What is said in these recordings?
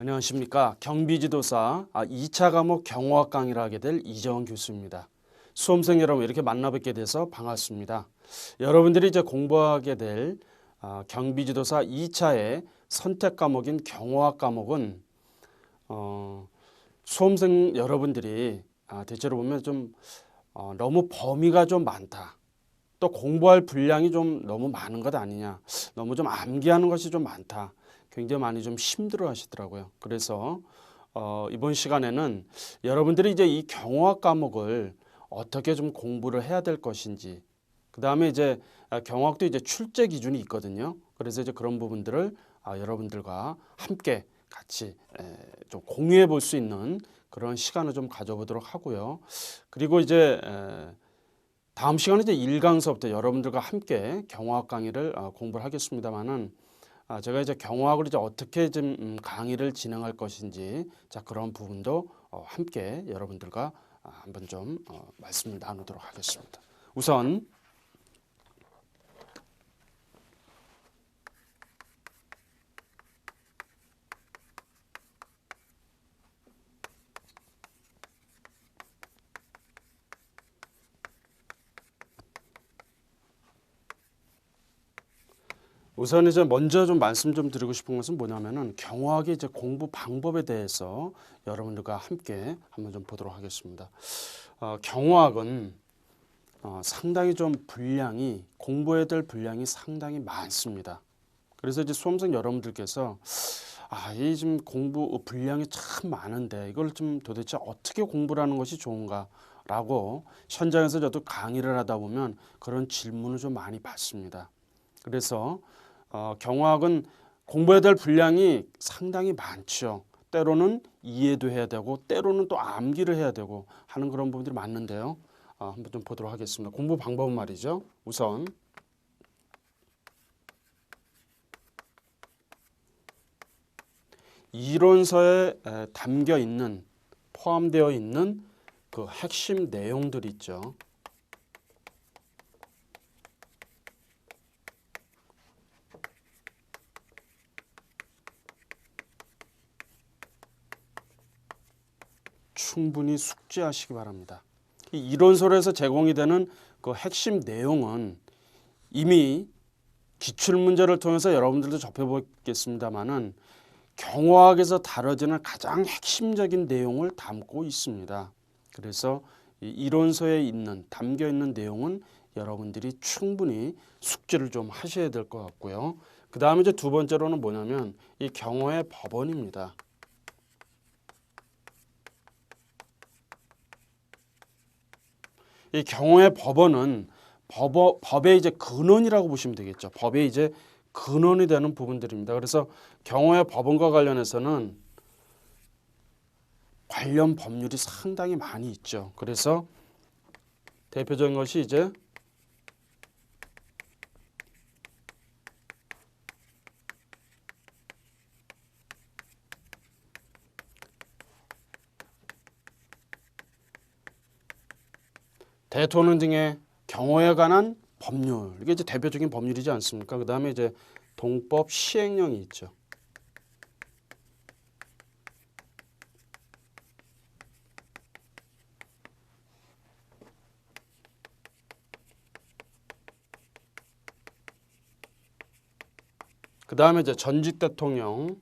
안녕하십니까. 경비지도사 2차 과목 경호학 강의를 하게 될 이정원 교수입니다. 수험생 여러분 이렇게 만나뵙게 돼서 반갑습니다. 여러분들이 이제 공부하게 될 경비지도사 2차의 선택 과목인 경호학 과목은 수험생 여러분들이 대체로 보면 좀 너무 범위가 좀 많다. 또 공부할 분량이 좀 너무 많은 것 아니냐. 너무 좀 암기하는 것이 좀 많다. 굉장히 많이 좀 힘들어 하시더라고요. 그래서 이번 시간에는 여러분들이 이제 이 경호학 과목을 어떻게 좀 공부를 해야 될 것인지, 그 다음에 이제 경호학도 이제 출제 기준이 있거든요. 그래서 이제 그런 부분들을 여러분들과 함께 같이 좀 공유해 볼 수 있는 그런 시간을 좀 가져보도록 하고요. 그리고 이제 다음 시간에 이제 1강서부터 여러분들과 함께 경호학 강의를 공부를 하겠습니다만은 제가 이제 경호학을 이제 어떻게 좀 강의를 진행할 것인지 그런 부분도 함께 여러분들과 한번 좀 말씀을 나누도록 하겠습니다. 우선 이제 먼저 좀 말씀 좀 드리고 싶은 것은 뭐냐면은 경호학의 이제 공부 방법에 대해서 여러분들과 함께 한번 좀 보도록 하겠습니다. 경호학은 상당히 좀 분량이 공부해야 될 분량이 상당히 많습니다. 그래서 이제 수험생 여러분들께서 이 지금 공부 분량이 참 많은데 이걸 좀 도대체 어떻게 공부를 하는 것이 좋은가라고 현장에서 저도 강의를 하다 보면 그런 질문을 좀 많이 받습니다. 그래서 경호학은 공부해야 될 분량이 상당히 많죠. 때로는 이해도 해야 되고 때로는 또 암기를 해야 되고 하는 그런 부분들이 많은데요. 한번 좀 보도록 하겠습니다. 공부 방법은 말이죠. 우선 이론서에 담겨 있는 포함되어 있는 그 핵심 내용들이 있죠. 충분히 숙지하시기 바랍니다. 이 이론서에서 제공이 되는 그 핵심 내용은 이미 기출문제를 통해서 여러분들도 접해보겠습니다만은 경호학에서 다뤄지는 가장 핵심적인 내용을 담고 있습니다. 그래서 이 이론서에 담겨 있는 내용은 여러분들이 충분히 숙지를 좀 하셔야 될 것 같고요. 그 다음에 이제 두 번째로는 뭐냐면 이 경호의 법원입니다. 이 경호의 법원은 법의 이제 근원이라고 보시면 되겠죠. 법의 이제 근원이 되는 부분들입니다. 그래서 경호의 법원과 관련해서는 관련 법률이 상당히 많이 있죠. 그래서 대표적인 것이 이제 대통령 등의 경호에 관한 법률, 이게 이제 대표적인 법률이지 않습니까? 그 다음에 이제 동법 시행령이 있죠. 그 다음에 이제 전직 대통령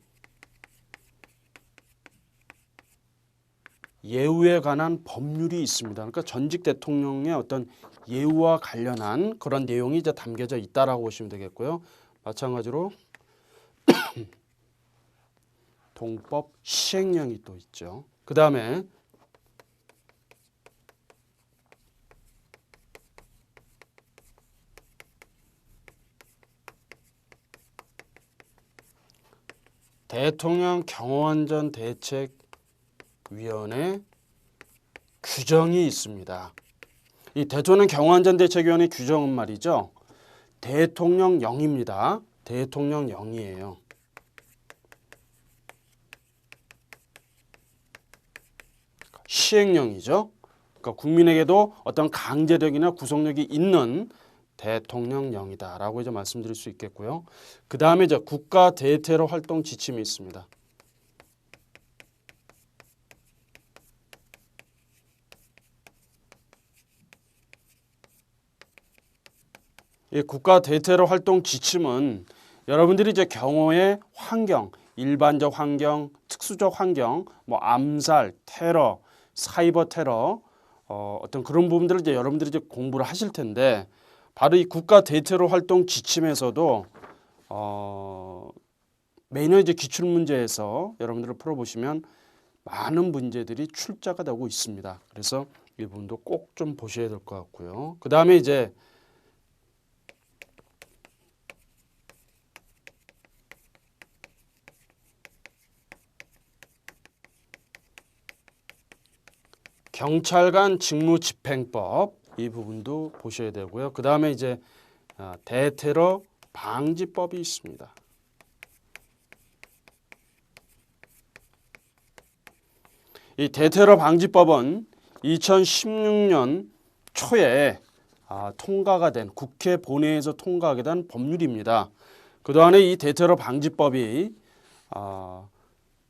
예우에 관한 법률이 있습니다. 그러니까 전직 대통령의 어떤 예우와 관련한 그런 내용이 이제 담겨져 있다라고 보시면 되겠고요. 마찬가지로 동법 시행령이 또 있죠. 그 다음에 대통령 경호안전대책위원회 규정이 있습니다. 이 대통령 경호안전대책위원회 규정은 말이죠. 대통령령입니다. 대통령령이에요. 시행령이죠. 그러니까 국민에게도 어떤 강제력이나 구속력이 있는 대통령령이다라고 이제 말씀드릴 수 있겠고요. 그 다음에 이제 국가 대테러 활동 지침이 있습니다. 이 국가 대테러 활동 지침은 여러분들이 이제 경호의 환경, 일반적 환경, 특수적 환경, 뭐 암살, 테러, 사이버 테러, 어떤 그런 부분들을 이제 여러분들이 이제 공부를 하실 텐데, 바로 이 국가 대테러 활동 지침에서도 매년 이제 기출 문제에서 여러분들을 풀어보시면 많은 문제들이 출제가 되고 있습니다. 그래서 이 부분도 꼭 좀 보셔야 될 것 같고요. 그 다음에 이제 경찰관 직무집행법 이 부분도 보셔야 되고요. 그 다음에 이제 대테러 방지법이 있습니다. 이 대테러 방지법은 2016년 초에 통과가 된 국회 본회의에서 통과하게 된 법률입니다. 그동안에 이 대테러 방지법이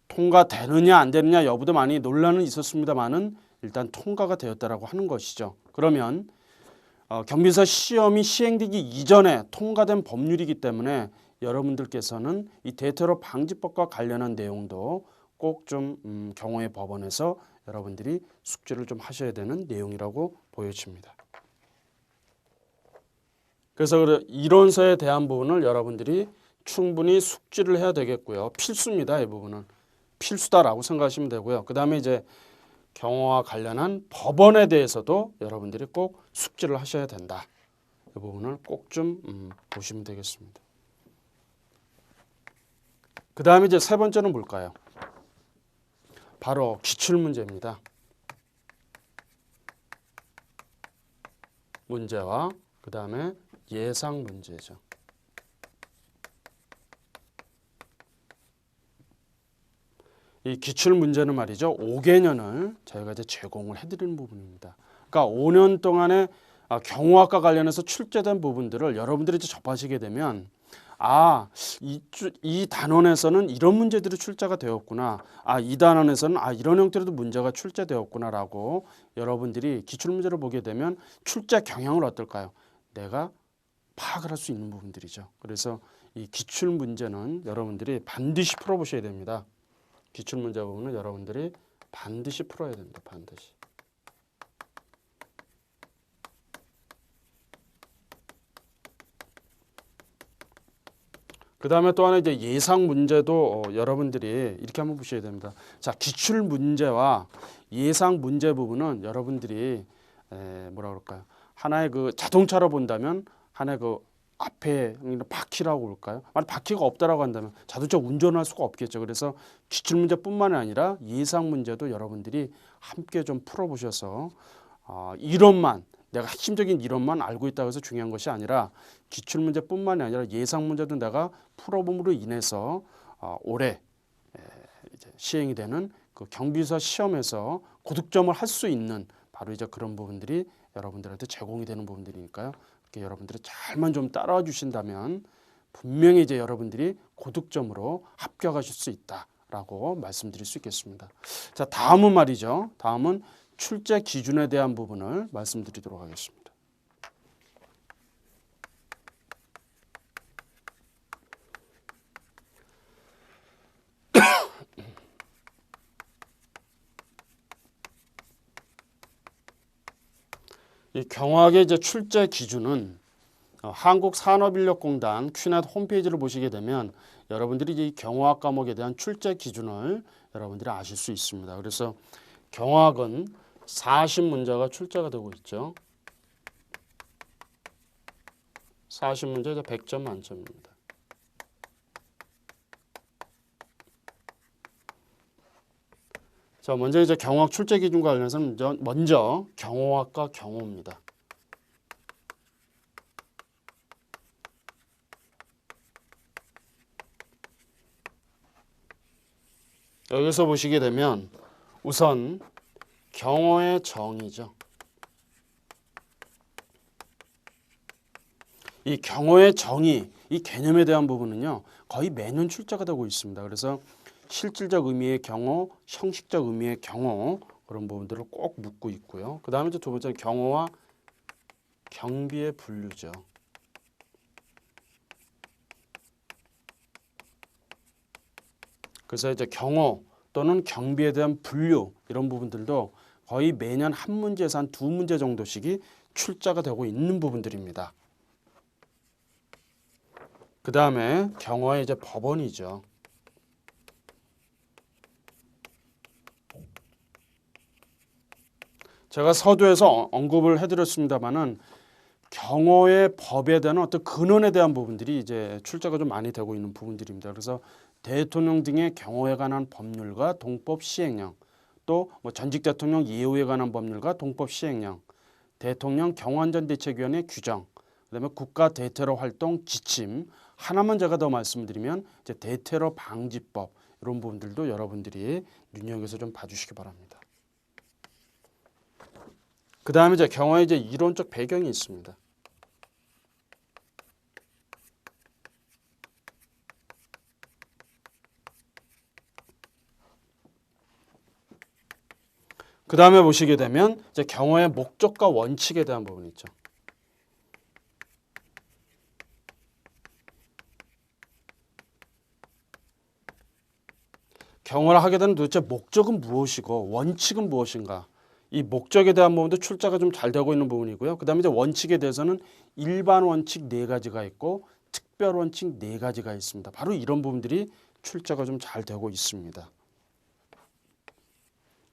통과되느냐 안 되느냐 여부도 많이 논란은 있었습니다만은 일단 통과가 되었다라고 하는 것이죠. 그러면 경비서 시험이 시행되기 이전에 통과된 법률이기 때문에 여러분들께서는 이 대테러 방지법과 관련한 내용도 꼭 좀 경호의 법원에서 여러분들이 숙지를 좀 하셔야 되는 내용이라고 보여집니다. 그래서 이론서에 대한 부분을 여러분들이 충분히 숙지를 해야 되겠고요. 필수입니다. 이 부분은 필수다라고 생각하시면 되고요. 그 다음에 이제 경호와 관련한 법원에 대해서도 여러분들이 꼭 숙지를 하셔야 된다. 이 부분을 꼭 좀 보시면 되겠습니다. 그 다음에 이제 세 번째는 뭘까요? 바로 기출문제입니다. 문제와 그 다음에 예상 문제죠. 이 기출 문제는 말이죠. 5개년을 저희가 이제 제공을 해드리는 부분입니다. 그러니까 5년 동안에 경호학과 관련해서 출제된 부분들을 여러분들이 이제 접하시게 되면 이 단원에서는 이런 문제들이 출제가 되었구나. 이 단원에서는 이런 형태로도 문제가 출제되었구나라고 여러분들이 기출 문제를 보게 되면 출제 경향을 어떨까요? 내가 파악을 할 수 있는 부분들이죠. 그래서 이 기출 문제는 여러분들이 반드시 풀어보셔야 됩니다. 기출 문제 부분은 여러분들이 반드시 풀어야 됩니다. 반드시. 그 다음에 또 하나 이제 예상 문제도 여러분들이 이렇게 한번 보셔야 됩니다. 자, 기출 문제와 예상 문제 부분은 여러분들이 뭐라 그럴까요? 하나의 그 자동차로 본다면 하나의 그 앞에 바퀴라고 볼까요? 만약 바퀴가 없다라고 한다면 자동차 운전할 수가 없겠죠. 그래서 기출 문제뿐만 아니라 예상 문제도 여러분들이 함께 좀 풀어보셔서 이론만 내가 핵심적인 이론만 알고 있다고 해서 중요한 것이 아니라 기출 문제뿐만이 아니라 예상 문제도 내가 풀어봄으로 인해서 올해 이제 시행이 되는 그 경비서 시험에서 고득점을 할 수 있는 바로 이제 그런 부분들이 여러분들한테 제공이 되는 부분들이니까요. 이렇게 여러분들이 잘만 좀 따라와 주신다면 분명히 이제 여러분들이 고득점으로 합격하실 수 있다라고 말씀드릴 수 있겠습니다. 자, 다음은 말이죠. 다음은 출제 기준에 대한 부분을 말씀드리도록 하겠습니다. 이 경호학의 이제 출제 기준은 한국산업인력공단 큐넷 홈페이지를 보시게 되면 여러분들이 이 경호학 과목에 대한 출제 기준을 여러분들이 아실 수 있습니다. 그래서 경호학은 40문제가 출제가 되고 있죠. 40문제 100점 만점입니다. 자, 먼저 이제 경호학 출제 기준과 관련해서는 먼저 경호학과 경호입니다. 여기서 보시게 되면 우선 경호의 정의죠. 이 경호의 정의, 이 개념에 대한 부분은요 거의 매년 출제가 되고 있습니다. 그래서 실질적 의미의 경호, 형식적 의미의 경호 그런 부분들을 꼭 묻고 있고요. 그 다음에 이제 두 번째는 경호와 경비의 분류죠. 그래서 이제 경호 또는 경비에 대한 분류 이런 부분들도 거의 매년 한 문제에서 한 두 문제 정도씩이 출제가 되고 있는 부분들입니다. 그 다음에 경호의 이제 법원이죠. 제가 서두에서 언급을 해드렸습니다만은 경호의 법에 대한 어떤 근원에 대한 부분들이 이제 출제가 좀 많이 되고 있는 부분들입니다. 그래서 대통령 등의 경호에 관한 법률과 동법 시행령, 또 뭐 전직 대통령 예우에 관한 법률과 동법 시행령, 대통령 경호안전대책위원회 규정, 그다음에 국가 대테러 활동 지침, 하나만 제가 더 말씀드리면 이제 대테러 방지법 이런 부분들도 여러분들이 눈여겨서 좀 봐주시기 바랍니다. 그 다음에 이제 경호의 이제 이론적 배경이 있습니다. 그 다음에 보시게 되면 이제 경호의 목적과 원칙에 대한 부분이 있죠. 경호를 하게 되는 도대체 목적은 무엇이고 원칙은 무엇인가? 이 목적에 대한 부분도 출제가 좀 잘 되고 있는 부분이고요. 그 다음에 이제 원칙에 대해서는 일반 원칙 4가지가 있고 특별 원칙 4가지가 있습니다. 바로 이런 부분들이 출제가 좀 잘 되고 있습니다.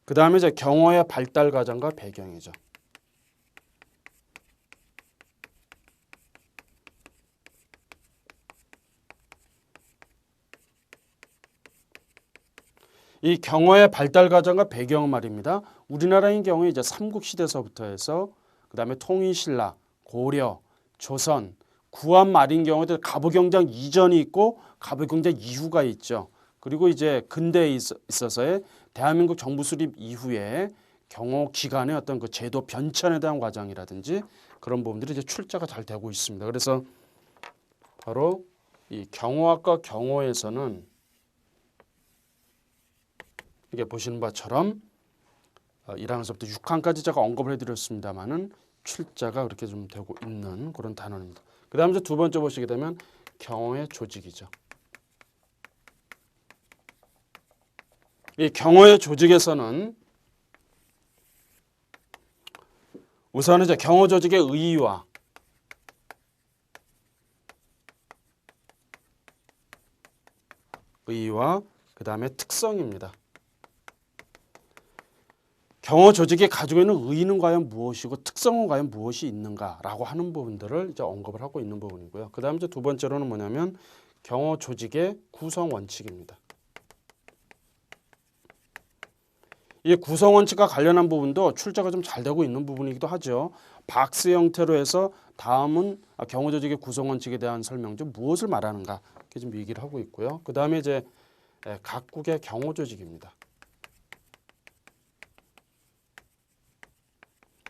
그 다음에 이제 경호의 발달 과정과 배경이죠. 이 경호의 발달 과정과 배경은 말입니다. 우리나라인 경우에 이제 삼국시대서부터 해서 그다음에 통일신라, 고려, 조선, 구한 말인 경우에도 갑오경장 이전이 있고 갑오경장 이후가 있죠. 그리고 이제 근대에 있어서의 대한민국 정부 수립 이후에 경호 기관의 어떤 그 제도 변천에 대한 과정이라든지 그런 부분들이 이제 출제가 잘 되고 있습니다. 그래서 바로 이 경호학과 경호에서는 이게 보시는 바처럼 1항서부터 6항까지 제가 언급을 해드렸습니다만은 출제가 그렇게 좀 되고 있는 그런 단원입니다. 그 다음에 두 번째 보시게 되면 경호의 조직이죠. 이 경호의 조직에서는 우선 이제 경호 조직의 의의와 그 다음에 특성입니다. 경호 조직이 가지고 있는 의의는 과연 무엇이고 특성은 과연 무엇이 있는가라고 하는 부분들을 이제 언급을 하고 있는 부분이고요. 그 다음에 이제 두 번째로는 뭐냐면 경호 조직의 구성 원칙입니다. 이 구성 원칙과 관련한 부분도 출제가 좀 잘 되고 있는 부분이기도 하죠. 박스 형태로 해서 다음은 경호 조직의 구성 원칙에 대한 설명 중 무엇을 말하는가 이렇게 좀 얘기를 하고 있고요. 그 다음에 이제 각국의 경호 조직입니다.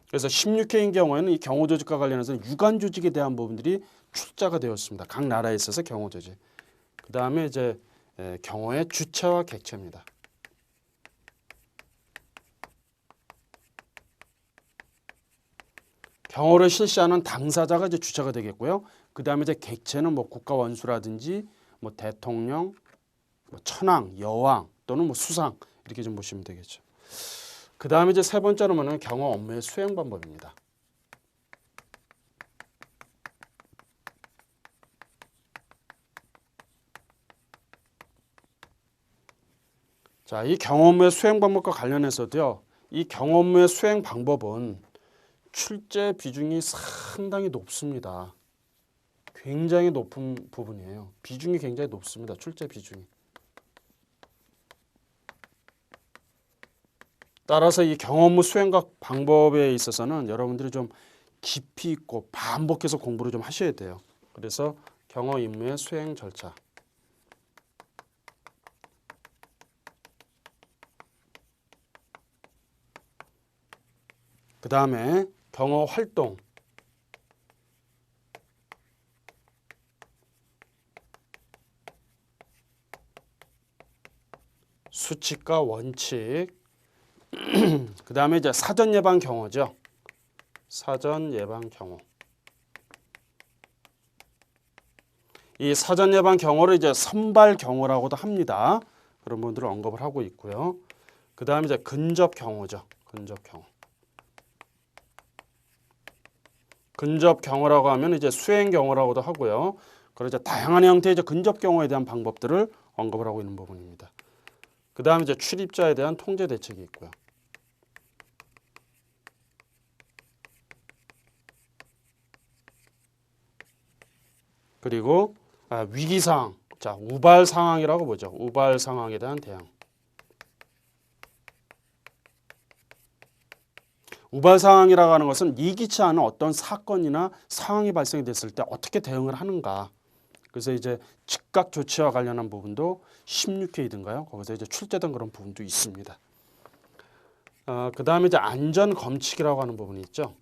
그래서 16회인 경우에는 이 경호 조직과 관련해서 유관 조직에 대한 부분들이 출제가 되었습니다. 각 나라에 있어서 경호 조직. 그 다음에 이제 경호의 주체와 객체입니다. 경호를 실시하는 당사자가 이제 주체가 되겠고요. 그 다음에 이제 객체는 뭐 국가 원수라든지 뭐 대통령, 뭐 천황, 여왕 또는 뭐 수상 이렇게 좀 보시면 되겠죠. 그 다음에 이제 세 번째로 뭐냐면 경호 업무의 수행 방법입니다. 자, 이 경호 업무의 수행 방법과 관련해서도요. 이 경호 업무의 수행 방법은 출제 비중이 상당히 높습니다. 굉장히 높은 부분이에요. 비중이 굉장히 높습니다. 출제 비중이. 따라서 이 경호 업무 수행각 방법에 있어서는 여러분들이 좀 깊이 있고 반복해서 공부를 좀 하셔야 돼요. 그래서 경호 임무의 수행 절차. 그 다음에 경호 활동. 수칙과 원칙. 그 다음에 이제 사전 예방 경호죠. 사전 예방 경호. 이 사전 예방 경호를 이제 선발 경호라고도 합니다. 그런 부분들을 언급을 하고 있고요. 그 다음에 이제 근접 경호죠. 근접 경호. 근접 경호라고 하면 이제 수행 경호라고도 하고요. 그리고 이제 다양한 형태의 이제 근접 경호에 대한 방법들을 언급을 하고 있는 부분입니다. 그 다음에 이제 출입자에 대한 통제 대책이 있고요. 그리고 위기 상황, 자 우발 상황이라고 보죠. 우발 상황에 대한 대응. 우발 상황이라고 하는 것은 예기치 않은 어떤 사건이나 상황이 발생이 됐을 때 어떻게 대응을 하는가. 그래서 이제 즉각 조치와 관련한 부분도 16회이든가요. 거기서 이제 출제된 그런 부분도 있습니다. 그 다음에 이제 안전 검칙이라고 하는 부분이 있죠.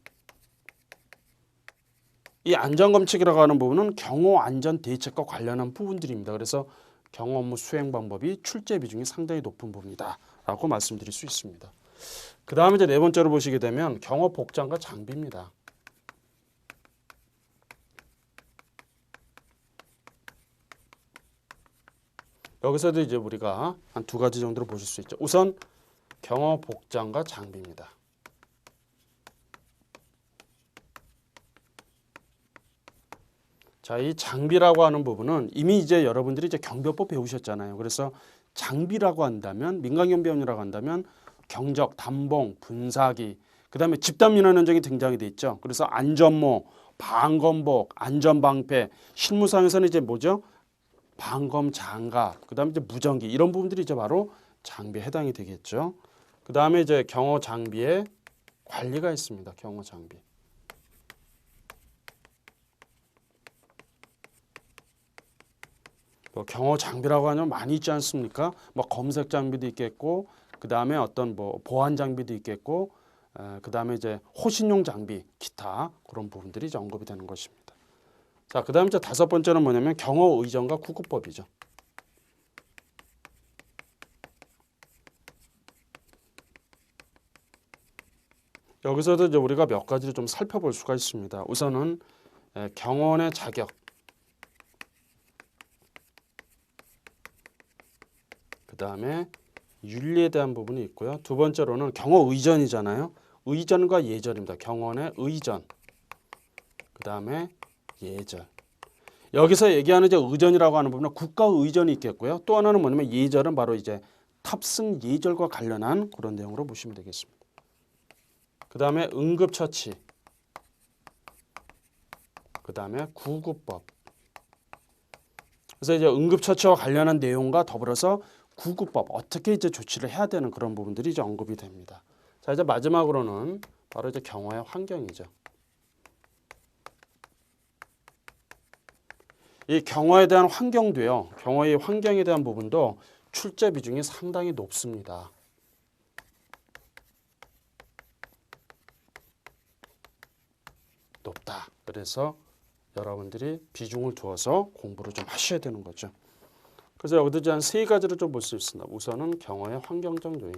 이 안전 검칙이라고 하는 부분은 경호 안전 대책과 관련한 부분들입니다. 그래서 경호 업무 수행 방법이 출제 비중이 상당히 높은 부분이다라고 말씀드릴 수 있습니다. 그 다음에 이제 네 번째로 보시게 되면 경호 복장과 장비입니다. 여기서도 이제 우리가 한 두 가지 정도로 보실 수 있죠. 우선 경호 복장과 장비입니다. 자, 이 장비라고 하는 부분은 이미 이제 여러분들이 이제 경비법 배우셨잖아요. 그래서 장비라고 한다면 민간경비원이라고 한다면 경적, 담봉, 분사기, 그다음에 집단 민원 현장이 등장이 돼 있죠. 그래서 안전모, 방검복, 안전방패, 실무상에서는 이제 뭐죠? 방검 장갑, 그다음에 이제 무전기 이런 부분들이 이제 바로 장비에 해당이 되겠죠. 그다음에 이제 경호 장비의 관리가 있습니다. 경호 장비. 경호 장비라고 하면 많이 있지 않습니까? 뭐 검색 장비도 있겠고, 그 다음에 어떤 뭐 보안 장비도 있겠고, 그 다음에 이제 호신용 장비, 기타 그런 부분들이 이제 언급이 되는 것입니다. 자, 그 다음에 이제 다섯 번째는 뭐냐면 경호 의전과 구급법이죠. 여기서도 이제 우리가 몇 가지를 좀 살펴볼 수가 있습니다. 우선은 경호원의 자격. 그 다음에 윤리에 대한 부분이 있고요. 두 번째로는 경호 의전이잖아요. 의전과 예절입니다. 경호원의 의전. 그 다음에 예절. 여기서 얘기하는 이제 의전이라고 하는 부분은 국가 의전이 있겠고요. 또 하나는 뭐냐면 예절은 바로 이제 탑승 예절과 관련한 그런 내용으로 보시면 되겠습니다. 그 다음에 응급처치. 그 다음에 구급법. 그래서 이제 응급처치와 관련한 내용과 더불어서 구급법 어떻게 이제 조치를 해야 되는 그런 부분들이 이제 언급이 됩니다. 자, 이제 마지막으로는 바로 이제 경호의 환경이죠. 이 경호에 대한 환경도요. 경호의 환경에 대한 부분도 출제 비중이 상당히 높습니다. 높다. 그래서 여러분들이 비중을 두어서 공부를 좀 하셔야 되는 거죠. 그래서 여기도 이제 한 세 가지를 좀 볼 수 있습니다. 우선은 경호의 환경적 요인.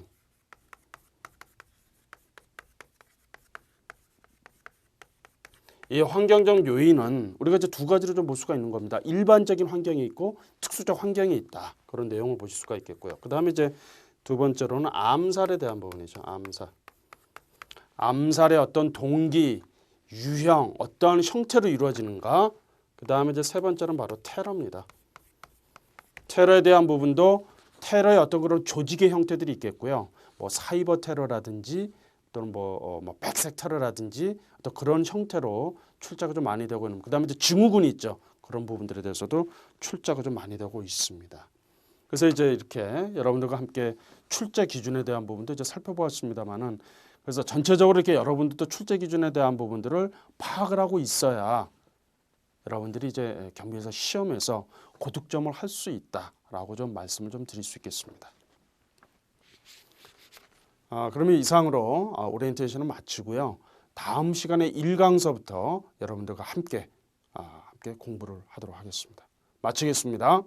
이 환경적 요인은 우리가 이제 두 가지로 좀 볼 수가 있는 겁니다. 일반적인 환경이 있고 특수적 환경이 있다. 그런 내용을 보실 수가 있겠고요. 그 다음에 이제 두 번째로는 암살에 대한 부분이죠. 암살. 암살의 어떤 동기, 유형, 어떠한 형태로 이루어지는가. 그 다음에 이제 세 번째는 바로 테러입니다. 테러에 대한 부분도 테러의 어떤 그런 조직의 형태들이 있겠고요. 뭐 사이버 테러라든지 또는 뭐 백색 테러라든지 어떤 그런 형태로 출제가 좀 많이 되고 있는. 그다음에 이제 증후군이 있죠. 그런 부분들에 대해서도 출제가 좀 많이 되고 있습니다. 그래서 이제 이렇게 여러분들과 함께 출제 기준에 대한 부분도 이제 살펴보았습니다만은 그래서 전체적으로 이렇게 여러분들도 출제 기준에 대한 부분들을 파악을 하고 있어야 여러분들이 이제 경비에서 시험에서 고득점을 할 수 있다라고 좀 말씀을 좀 드릴 수 있겠습니다. 그러면 이상으로 오리엔테이션을 마치고요. 다음 시간에 1강서부터 여러분들과 함께 공부를 하도록 하겠습니다. 마치겠습니다.